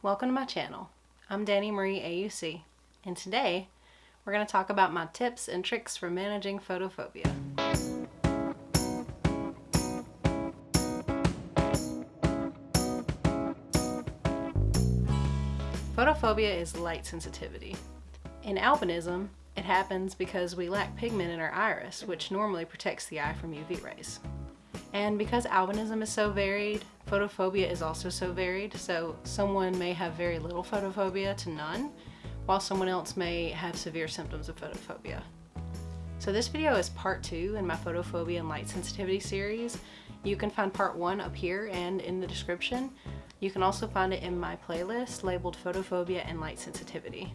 Welcome to my channel. I'm Dani Marie AUC, and today we're going to talk about my tips and tricks for managing photophobia. Photophobia is light sensitivity. In albinism, it happens because we lack pigment in our iris, which normally protects the eye from UV rays. And because albinism is so varied, photophobia is also so varied, so someone may have very little photophobia to none, while someone else may have severe symptoms of photophobia. So this video is part 2 in my photophobia and light sensitivity series. You can find part 1 up here and in the description. You can also find it in my playlist labeled Photophobia and Light Sensitivity.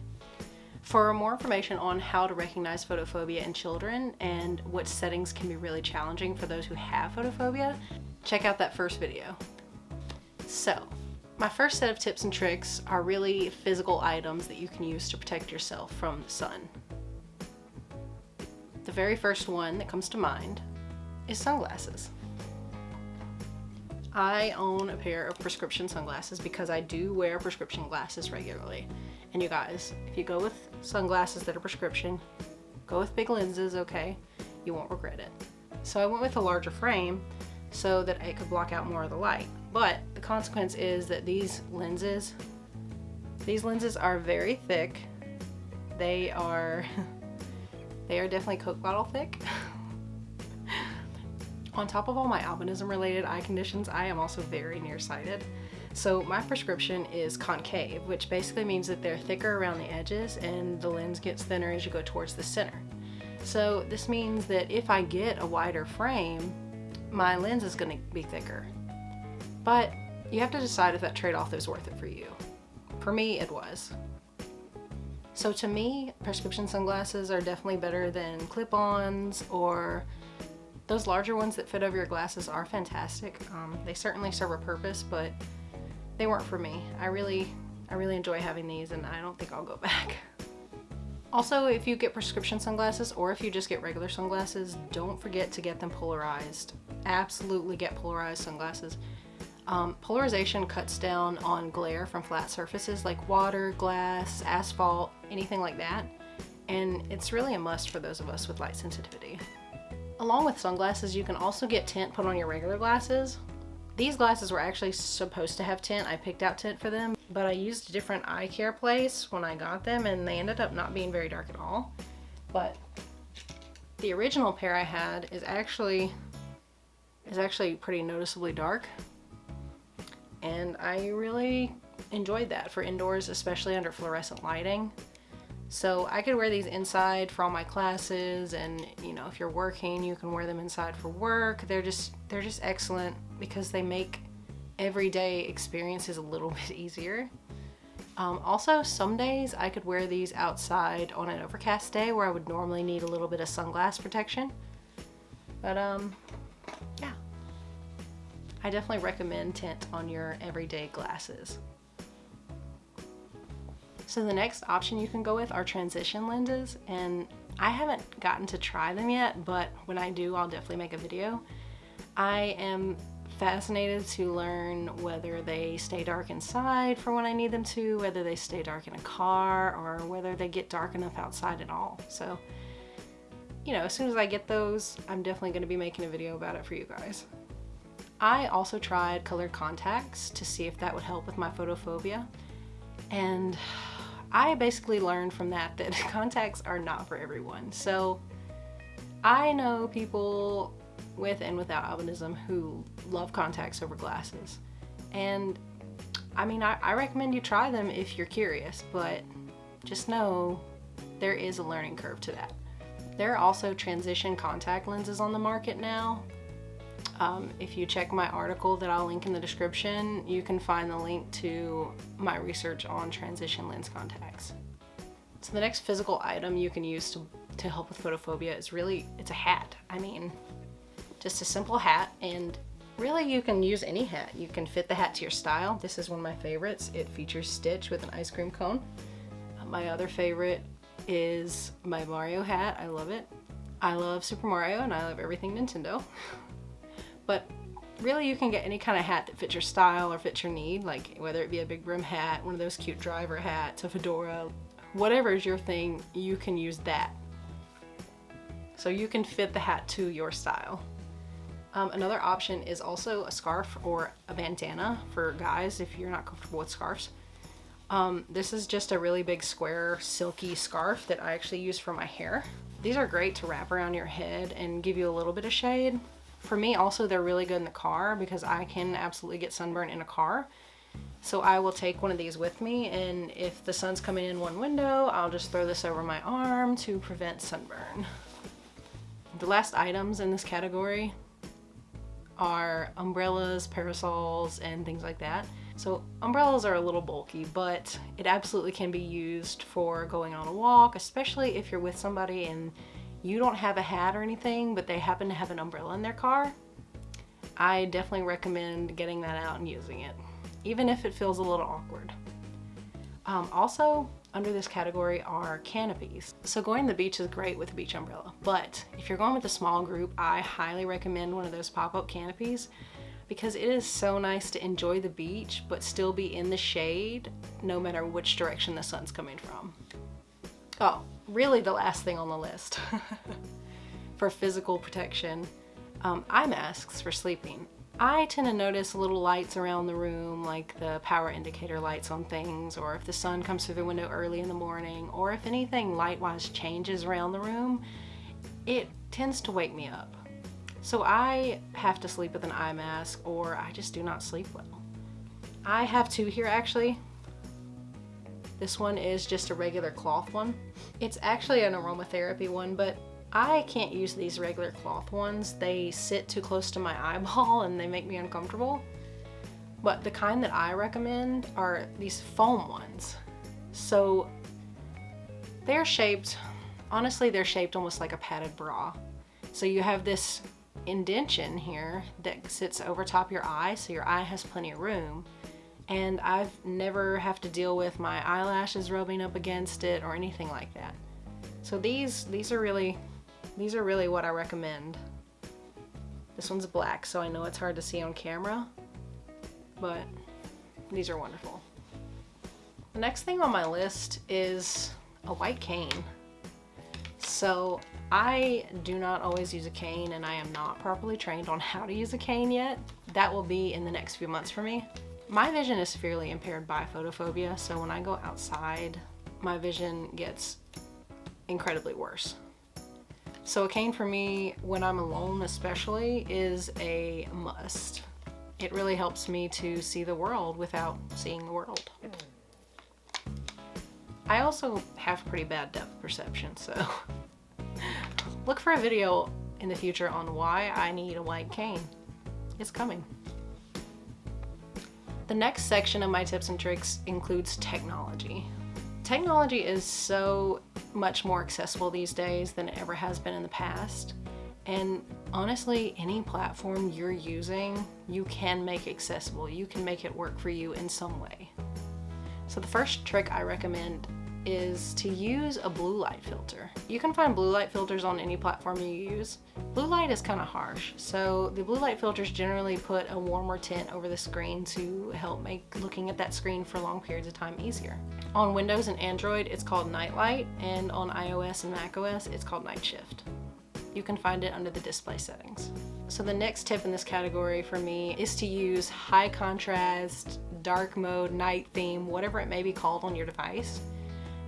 For more information on how to recognize photophobia in children and what settings can be really challenging for those who have photophobia, check out that first video. So, my first set of tips and tricks are really physical items that you can use to protect yourself from the sun. The very first one that comes to mind is sunglasses. I own a pair of prescription sunglasses because I do wear prescription glasses regularly. And you guys, if you go with sunglasses that are prescription, go with big lenses, okay? You won't regret it. So I went with a larger frame so that it could block out more of the light. But the consequence is that these lenses are very thick. They are definitely Coke bottle thick. On top of all my albinism related eye conditions, I am also very nearsighted. So my prescription is concave, which basically means that they're thicker around the edges and the lens gets thinner as you go towards the center. So this means that if I get a wider frame, my lens is going to be thicker. But you have to decide if that trade-off is worth it for you. For me, it was. So to me, prescription sunglasses are definitely better than clip-ons, or those larger ones that fit over your glasses are fantastic. They certainly serve a purpose, but they weren't for me. I really enjoy having these, and I don't think I'll go back. Also, if you get prescription sunglasses or if you just get regular sunglasses, don't forget to get them polarized. Absolutely get polarized sunglasses. Polarization cuts down on glare from flat surfaces like water, glass, asphalt, anything like that. And it's really a must for those of us with light sensitivity. Along with sunglasses, you can also get tint put on your regular glasses. These glasses were actually supposed to have tint. I picked out tint for them, but I used a different eye care place when I got them and they ended up not being very dark at all. But the original pair I had is actually pretty noticeably dark. And I really enjoyed that for indoors, especially under fluorescent lighting. So I could wear these inside for all my classes, and you know, if you're working, you can wear them inside for work. They're just excellent because they make everyday experiences a little bit easier. Also, some days I could wear these outside on an overcast day where I would normally need a little bit of sunglass protection. But yeah, I definitely recommend tint on your everyday glasses. So the next option you can go with are transition lenses, and I haven't gotten to try them yet, but when I do, I'll definitely make a video. I am fascinated to learn whether they stay dark inside for when I need them to, whether they stay dark in a car, or whether they get dark enough outside at all. So, you know, as soon as I get those, I'm definitely going to be making a video about it for you guys. I also tried colored contacts to see if that would help with my photophobia, and I basically learned from that contacts are not for everyone. So I know people with and without albinism who love contacts over glasses. And I mean, I recommend you try them if you're curious, but just know there is a learning curve to that. There are also transition contact lenses on the market now. If you check my article that I'll link in the description, you can find the link to my research on transition lens contacts. So the next physical item you can use to help with photophobia is it's a hat. I mean, just a simple hat, and really you can use any hat. You can fit the hat to your style. This is one of my favorites. It features Stitch with an ice cream cone. My other favorite is my Mario hat. I love it. I love Super Mario and I love everything Nintendo. But really you can get any kind of hat that fits your style or fits your need, like whether it be a big brim hat, one of those cute driver hats, a fedora, whatever is your thing, you can use that. So you can fit the hat to your style. Another option is also a scarf or a bandana for guys if you're not comfortable with scarves. This is just a really big square silky scarf that I actually use for my hair. These are great to wrap around your head and give you a little bit of shade. For me also, they're really good in the car because I can absolutely get sunburn in a car. So I will take one of these with me, and if the sun's coming in one window, I'll just throw this over my arm to prevent sunburn. The last items in this category are umbrellas, parasols, and things like that. So umbrellas are a little bulky, but it absolutely can be used for going on a walk, especially if you're with somebody and you don't have a hat or anything, but they happen to have an umbrella in their car. I definitely recommend getting that out and using it, even if it feels a little awkward. Also, under this category are canopies. So going to the beach is great with a beach umbrella, but if you're going with a small group, I highly recommend one of those pop-up canopies because it is so nice to enjoy the beach but still be in the shade no matter which direction the sun's coming from. Oh, really the last thing on the list for physical protection, eye masks for sleeping. I tend to notice little lights around the room, like the power indicator lights on things, or if the sun comes through the window early in the morning, or if anything light-wise changes around the room, it tends to wake me up. So I have to sleep with an eye mask, or I just do not sleep well. I have two here actually. This one is just a regular cloth one. It's actually an aromatherapy one, but I can't use these regular cloth ones. They sit too close to my eyeball and they make me uncomfortable. But the kind that I recommend are these foam ones. So they're shaped, honestly, they're shaped almost like a padded bra. So you have this indentation here that sits over top your eye, so your eye has plenty of room. And I've never have to deal with my eyelashes rubbing up against it or anything like that. So these are really what I recommend. This one's black, so I know it's hard to see on camera, but these are wonderful. The next thing on my list is a white cane. So I do not always use a cane, and I am not properly trained on how to use a cane yet. That will be in the next few months for me. My vision is severely impaired by photophobia, so when I go outside, my vision gets incredibly worse. So a cane for me, when I'm alone especially, is a must. It really helps me to see the world without seeing the world. I also have pretty bad depth perception, so look for a video in the future on why I need a white cane. It's coming. The next section of my tips and tricks includes technology. Technology is so much more accessible these days than it ever has been in the past. And honestly, any platform you're using, you can make accessible. You can make it work for you in some way. So the first trick I recommend is to use a blue light filter. You can find blue light filters on any platform you use. Blue light is kind of harsh, so the blue light filters generally put a warmer tint over the screen to help make looking at that screen for long periods of time easier. On Windows and Android, it's called Night Light, and on iOS and macOS, it's called Night Shift. You can find it under the display settings. So the next tip in this category for me is to use high contrast, dark mode, night theme, whatever it may be called on your device,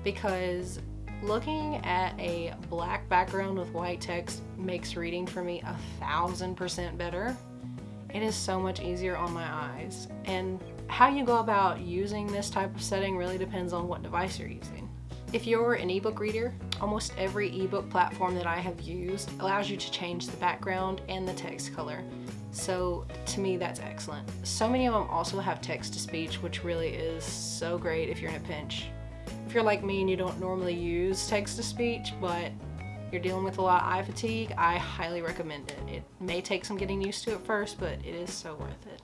because looking at a black background with white text makes reading for me 1000% better. It is so much easier on my eyes. And how you go about using this type of setting really depends on what device you're using. If you're an ebook reader, almost every ebook platform that I have used allows you to change the background and the text color. So to me, that's excellent. So many of them also have text to speech, which really is so great if you're in a pinch. If you're like me and you don't normally use text to speech, but you're dealing with a lot of eye fatigue, I highly recommend it. It may take some getting used to at first, but it is so worth it.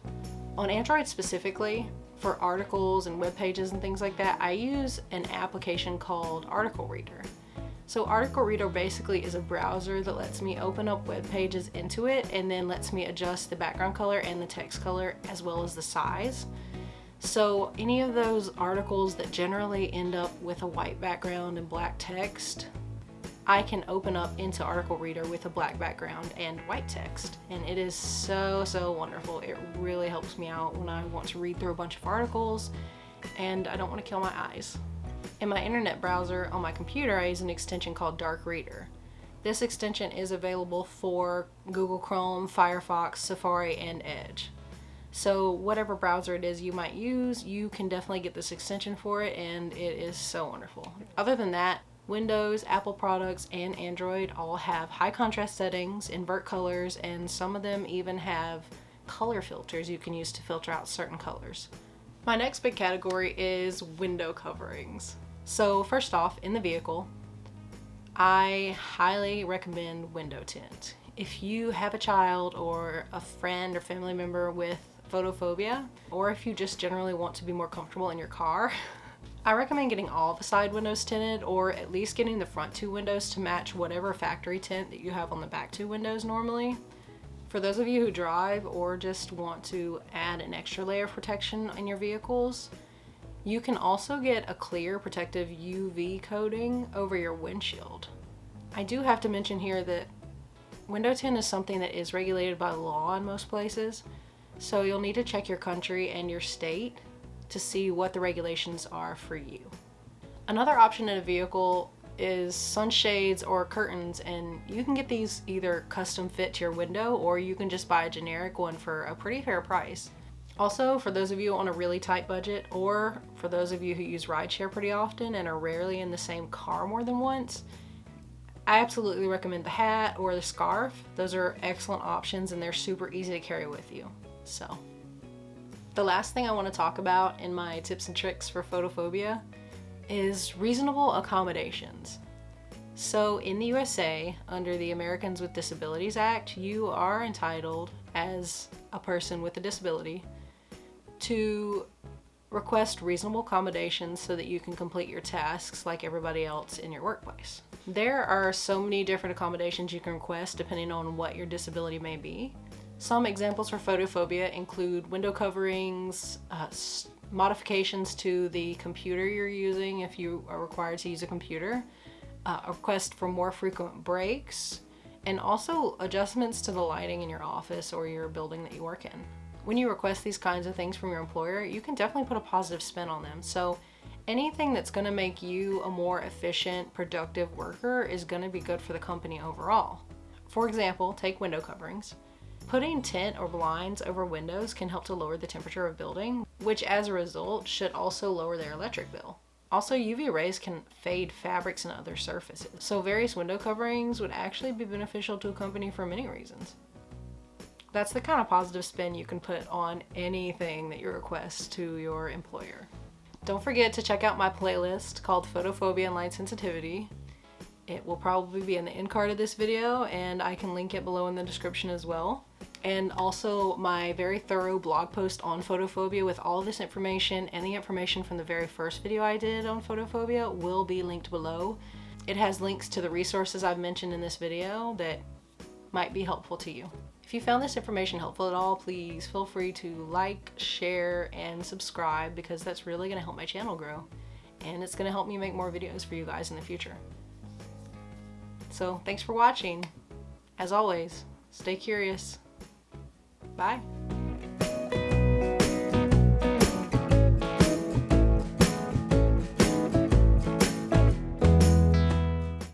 On Android specifically, for articles and web pages and things like that, I use an application called Article Reader. So Article Reader basically is a browser that lets me open up web pages into it and then lets me adjust the background color and the text color as well as the size. So any of those articles that generally end up with a white background and black text, I can open up into Article Reader with a black background and white text. And it is so wonderful. It really helps me out when I want to read through a bunch of articles and I don't want to kill my eyes. In my internet browser on my computer, I use an extension called Dark Reader. This extension is available for Google Chrome, Firefox, Safari, and Edge. So whatever browser it is you might use, you can definitely get this extension for it, and it is so wonderful. Other than that, Windows, Apple products, and Android all have high contrast settings, invert colors, and some of them even have color filters you can use to filter out certain colors. My next big category is window coverings. So first off, in the vehicle, I highly recommend window tint. If you have a child or a friend or family member with photophobia, or if you just generally want to be more comfortable in your car, I recommend getting all the side windows tinted, or at least getting the front two windows to match whatever factory tint that you have on the back two windows normally. For those of you who drive or just want to add an extra layer of protection in your vehicles, you can also get a clear protective UV coating over your windshield. I do have to mention here that window tint is something that is regulated by law in most places, so you'll need to check your country and your state to see what the regulations are for you. Another option in a vehicle is sunshades or curtains, and you can get these either custom fit to your window or you can just buy a generic one for a pretty fair price. Also, for those of you on a really tight budget, or for those of you who use rideshare pretty often and are rarely in the same car more than once, I absolutely recommend the hat or the scarf. Those are excellent options and they're super easy to carry with you. So, the last thing I want to talk about in my tips and tricks for photophobia is reasonable accommodations. So in the USA, under the Americans with Disabilities Act, you are entitled as a person with a disability to request reasonable accommodations so that you can complete your tasks like everybody else in your workplace. There are so many different accommodations you can request depending on what your disability may be. Some examples for photophobia include window coverings, modifications to the computer you're using if you are required to use a computer, a request for more frequent breaks, and also adjustments to the lighting in your office or your building that you work in. When you request these kinds of things from your employer, you can definitely put a positive spin on them. So anything that's going to make you a more efficient, productive worker is going to be good for the company overall. For example, take window coverings. Putting tint or blinds over windows can help to lower the temperature of a building, which as a result should also lower their electric bill. Also, UV rays can fade fabrics and other surfaces, so various window coverings would actually be beneficial to a company for many reasons. That's the kind of positive spin you can put on anything that you request to your employer. Don't forget to check out my playlist called Photophobia Light Sensitivity. It will probably be in the end card of this video, and I can link it below in the description as well. And also my very thorough blog post on photophobia with all of this information and the information from the very first video I did on photophobia will be linked below. It has links to the resources I've mentioned in this video that might be helpful to you. If you found this information helpful at all, please feel free to like, share, and subscribe because that's really going to help my channel grow. And it's going to help me make more videos for you guys in the future. So thanks for watching. As always, stay curious. Bye.